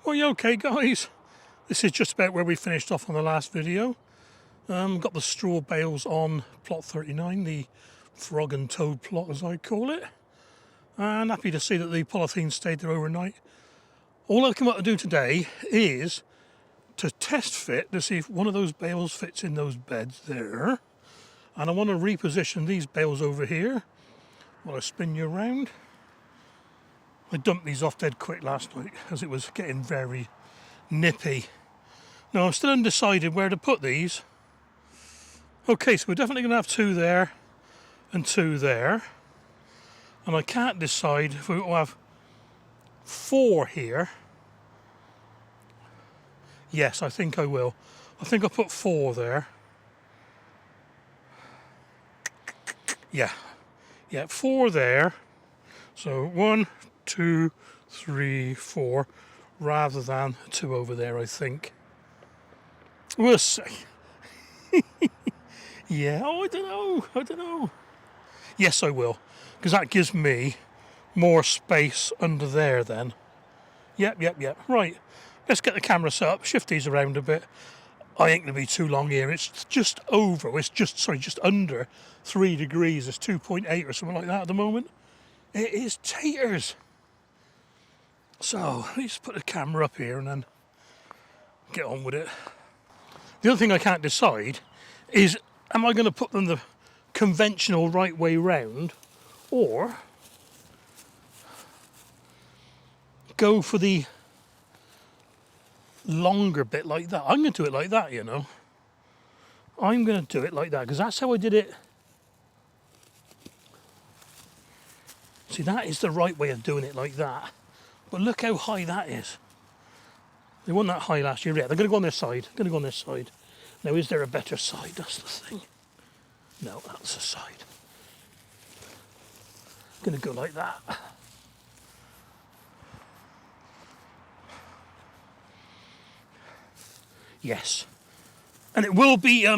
Well, yeah, okay guys, this is just about where we finished off on the last video. Got the straw bales on plot 39, the frog and toad plot as I call it, and happy to see that the polythene stayed there overnight. All I've come up to do today is to test fit to see if one of those bales fits in those beds there, and I want to reposition these bales over here while I spin you around. I dumped these off dead quick last night as it was getting very nippy. Now I'm still undecided where to put these. Okay, so we're definitely going to have two there and two there, and I can't decide if we will have four here. Yes, I think I will. I think I'll put four there. Yeah, four there. So 1, 2, 3, 4, rather than two over there, I think. We'll see. Yeah, oh, I don't know. Yes, I will, because that gives me more space under there then. Yep. Right, let's get the camera set up, shift these around a bit. I ain't going to be too long here. It's just under 3 degrees. It's 2.8 or something like that at the moment. It is taters. So let's put the camera up here and then get on with it. The other thing I can't decide is, am I going to put them the conventional right way round or go for the longer bit like that? I'm going to do it like that, you know. I'm going to do it like that because that's how I did it. See, that is the right way of doing it, like that. But look how high that is. They weren't that high last year. Yeah, they're going to go on this side. Now, is there a better side? That's the thing. No, that's the side. Going to go like that. Yes. And it will be a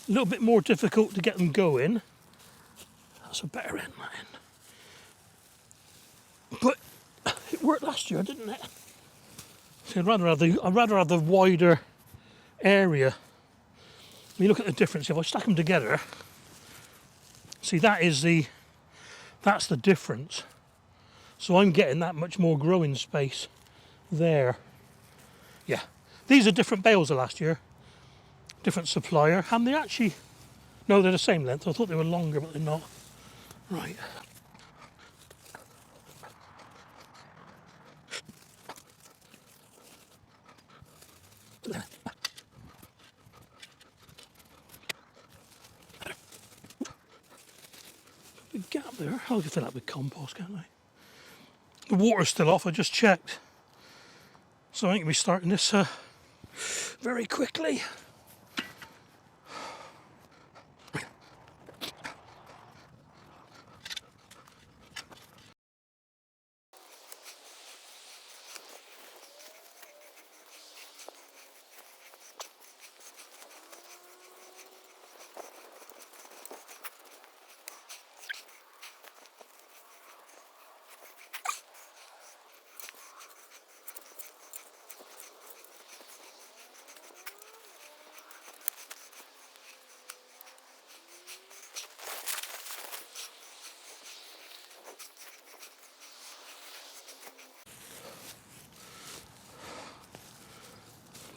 little bit more difficult to get them going. That's a better end, that end. But it worked last year, didn't it? So I'd rather have the wider area. When you look at the difference, if I stack them together, see, that's the difference. So I'm getting that much more growing space there. Yeah, these are different bales of last year, different supplier, and they actually, no, they're the same length. I thought they were longer, but they're not. Right. Big gap there. I'll fill that with compost, can't I? The water's still off, I just checked. So I think we'll be starting this very quickly.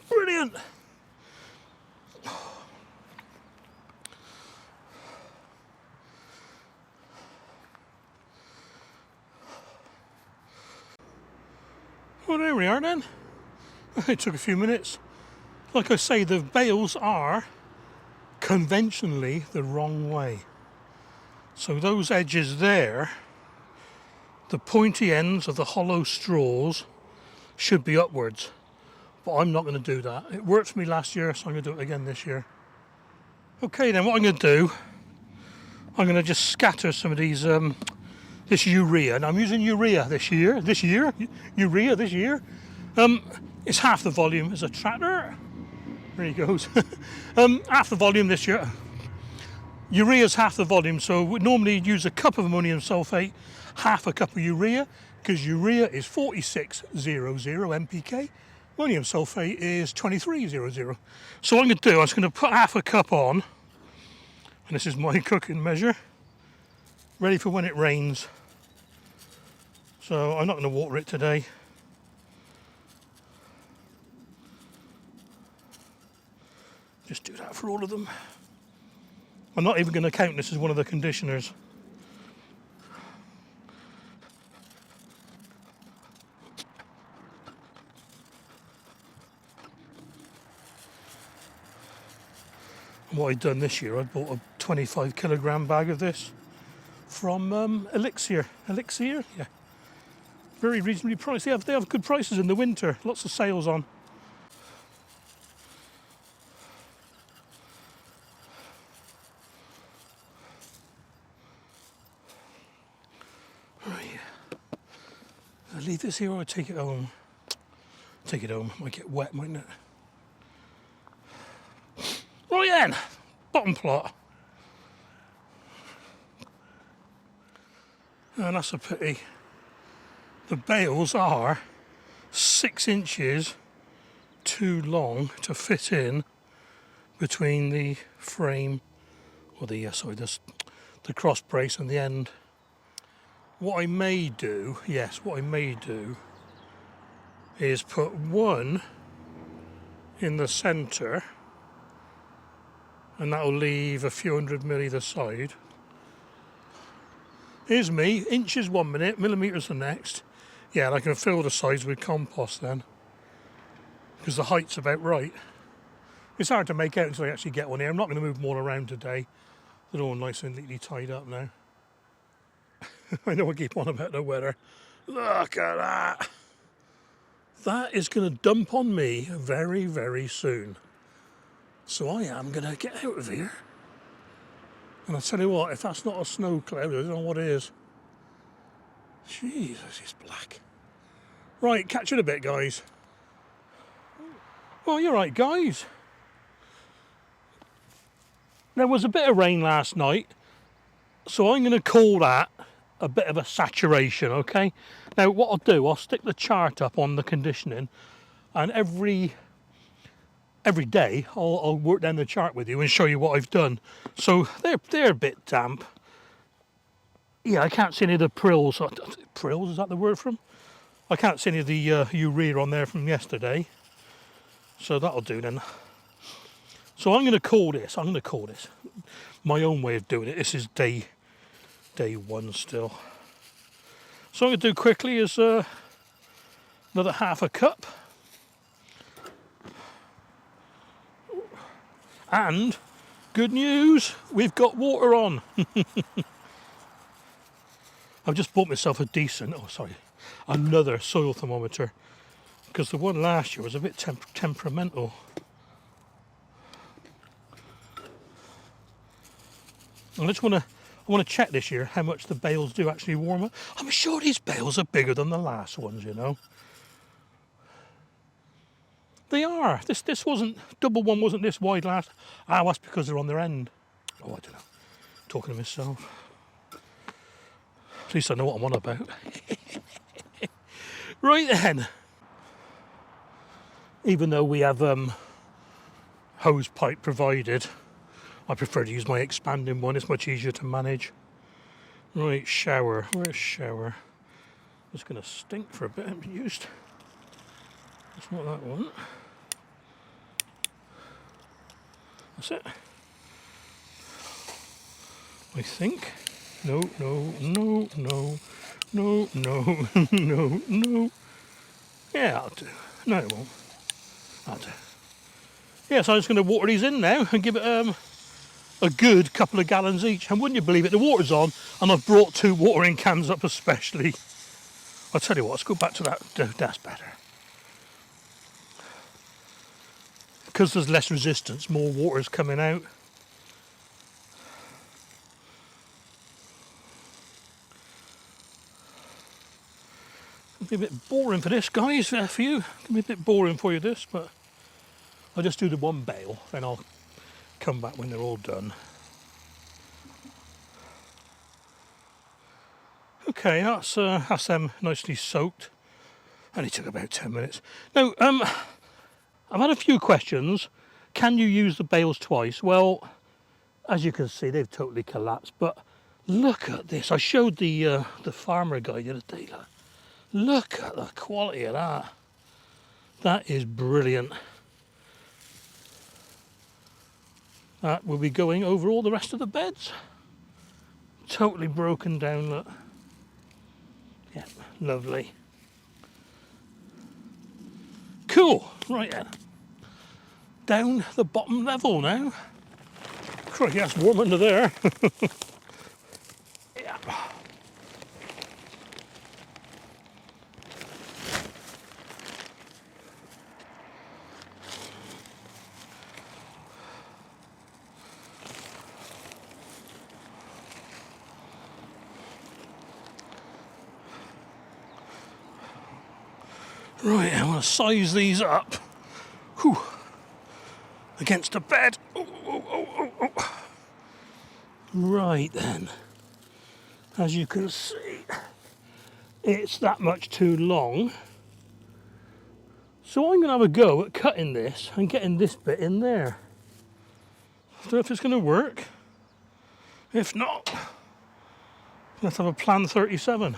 Brilliant! Well, there we are then. It took a few minutes. Like I say, the bales are conventionally the wrong way. So those edges there, the pointy ends of the hollow straws should be upwards. But I'm not going to do that. It worked for me last year, so I'm going to do it again this year. Okay, then what I'm going to do, I'm going to just scatter some of these, this urea. And I'm using urea this year. It's half the volume as a tractor. There he goes. Half the volume this year. Urea's half the volume, so we normally use a cup of ammonium sulfate, half a cup of urea. because urea is 4600 mpk, ammonium sulfate is 2300. So what I'm going to do, I'm just going to put half a cup on, and this is my cooking measure, ready for when it rains. So I'm not going to water it today. Just do that for all of them. I'm not even going to count this as one of the conditioners. What I've done this year, I bought a 25 kilogram bag of this from Elixir, yeah. Very reasonably priced. They have good prices in the winter, lots of sales on. Right, I'll leave this here or I'll take it home. Take it home, might get wet, mightn't it? Right then, bottom plot. And that's a pity. The bales are 6 inches too long to fit in between the frame, or the cross brace and the end. What I may do, is put one in the centre, and that'll leave a few hundred mil either side. Here's me, inches 1 minute, millimetres the next. Yeah, and I can fill the sides with compost then, because the height's about right. It's hard to make out until I actually get one here. I'm not going to move them all around today. They're all nice and neatly tied up now. I know I keep on about the weather. Look at that. That is going to dump on me very, very soon. So I am going to get out of here. And I'll tell you what, if that's not a snow cloud, I don't know what it is. Jesus, it's black. Right, catch you in a bit, guys. Well, you're right, guys. There was a bit of rain last night, so I'm going to call that a bit of a saturation, okay? Now, what I'll do, I'll stick the chart up on the conditioning, and every day I'll work down the chart with you and show you what I've done. So they're a bit damp. Yeah, I can't see any of the prills. Prills, is that the word for them? I can't see any of the urea on there from yesterday. So that'll do then. So I'm going to call this my own way of doing it. This is day 1 still. So I'm going to do quickly is another half a cup. And good news, we've got water on. I've just bought myself another soil thermometer, because the one last year was a bit temperamental. I want to check this year how much the bales do actually warm up. I'm sure these bales are bigger than the last ones, you know. They are. This wasn't, double one wasn't this wide last. That's because they're on their end. Oh, I don't know. Talking to myself. At least I know what I'm on about. Right then. Even though we have hose pipe provided, I prefer to use my expanding one. It's much easier to manage. Right, shower. Where's shower? It's going to stink for a bit. I haven't used. It's not that one. That's it. I think. No. Yeah, I'll do. No, it won't. I'll do. Yeah, so I'm just going to water these in now and give it a good couple of gallons each. And wouldn't you believe it, the water's on, and I've brought 2 watering cans up especially. I'll tell you what, let's go back to that. That's better. Because there's less resistance, more water's coming out. It'll be a bit boring for this, guys, for you. It'll be a bit boring for you, this, but I'll just do the one bale, then I'll come back when they're all done. Okay, that's them nicely soaked. Only took about 10 minutes. Now, I've had a few questions. Can you use the bales twice? Well, as you can see, they've totally collapsed. But look at this. I showed the farmer guy the other day. Look at the quality of that. That is brilliant. That will be going over all the rest of the beds. Totally broken down, look. Yeah, lovely. Cool, right then. Down the bottom level now. Crikey, that's warm under there. Yeah. Right, I'm going to size these up. Whew. Against the bed. Oh. Right then, as you can see, it's that much too long. So I'm going to have a go at cutting this and getting this bit in there. I don't know if it's going to work. If not, let's have a plan 37.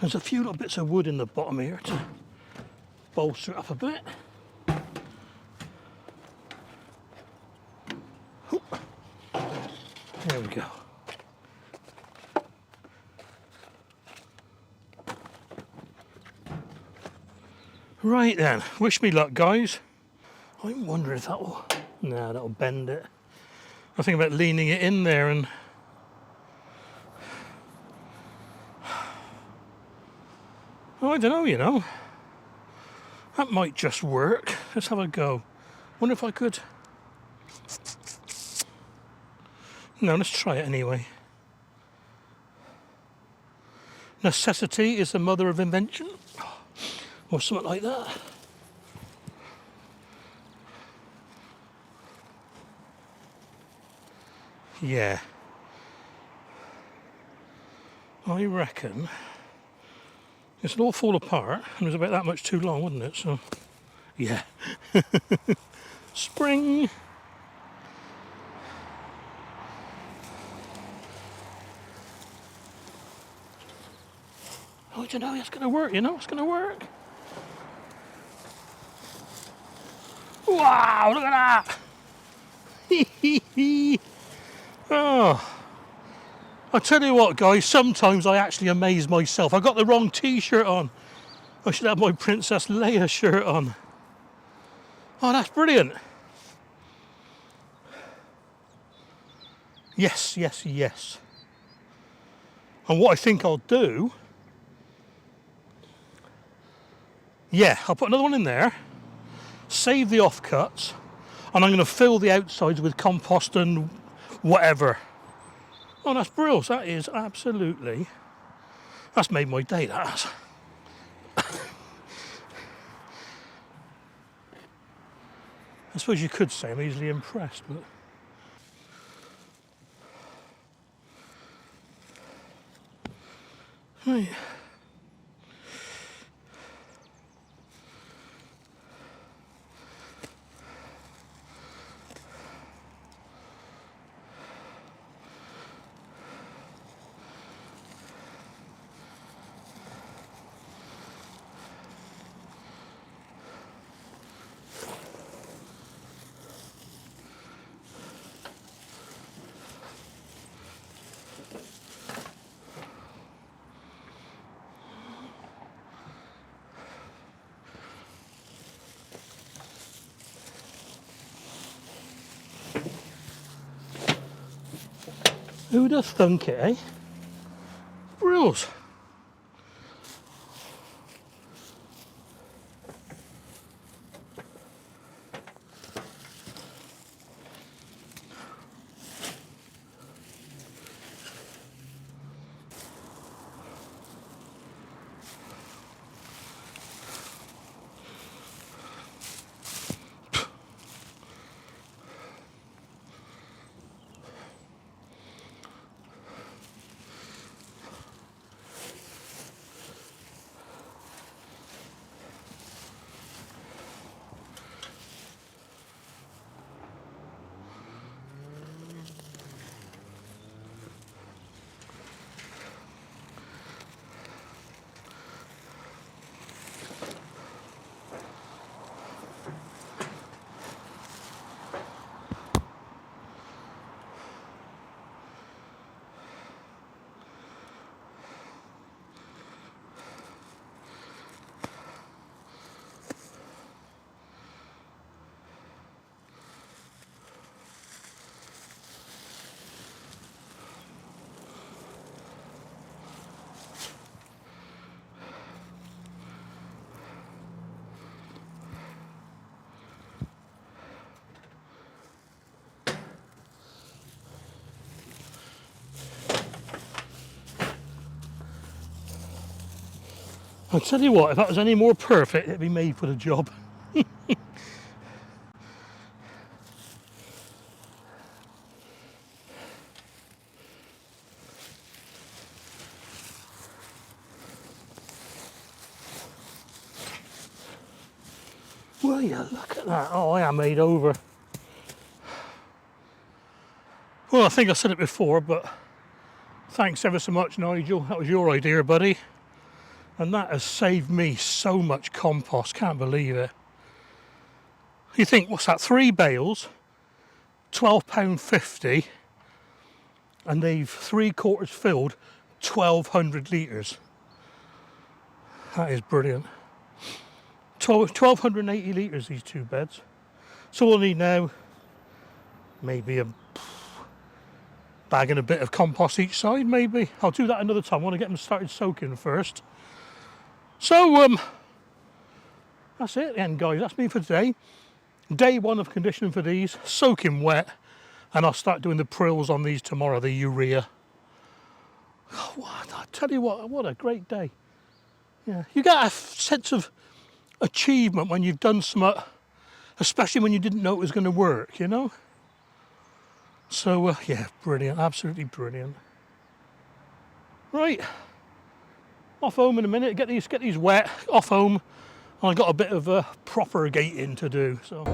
There's a few little bits of wood in the bottom here to bolster it up a bit. There we go. Right then, wish me luck, guys. I'm wondering if that will... Nah, that'll bend it. I think about leaning it in there and... Oh, I don't know, you know. That might just work. Let's have a go. Wonder if I could... No, let's try it anyway. Necessity is the mother of invention. Or something like that. Yeah. I reckon this will all fall apart, and it was about that much too long, wasn't it? So, yeah. Spring. Oh, you know, it's going to work, you know, it's going to work. Wow, look at that! Oh, I tell you what, guys, sometimes I actually amaze myself. I got the wrong t-shirt on. I should have my Princess Leia shirt on. Oh, that's brilliant. Yes, yes, yes. And what I think I'll do... Yeah, I'll put another one in there, save the offcuts, and I'm going to fill the outsides with compost and whatever. Oh, that's brilliant. That is absolutely... That's made my day, that has. I suppose you could say I'm easily impressed, but... Right. Who'd have thunk it, eh? Brills. I'll tell you what, if that was any more perfect, it'd be made for the job. Well, yeah, look at that. Oh, I am made over. Well, I think I said it before, but thanks ever so much, Nigel. That was your idea, buddy. And that has saved me so much compost. Can't believe it. You think, what's that? 3 bales, £12.50, and they've 3/4 filled 1,200 litres. That is brilliant. 1,280 litres, these 2 beds. So we'll need now maybe a bag and a bit of compost each side, maybe. I'll do that another time. I want to get them started soaking first. So that's it then, guys. That's me for today. Day 1 of conditioning for these, soaking wet, and I'll start doing the prills on these tomorrow, the urea. Oh, I tell you what a great day. Yeah, you get a sense of achievement when you've done something, especially when you didn't know it was going to work, you know. So yeah, brilliant, absolutely brilliant. Right, off home in a minute. Get these wet. Off home. I've got a bit of propagating to do. So.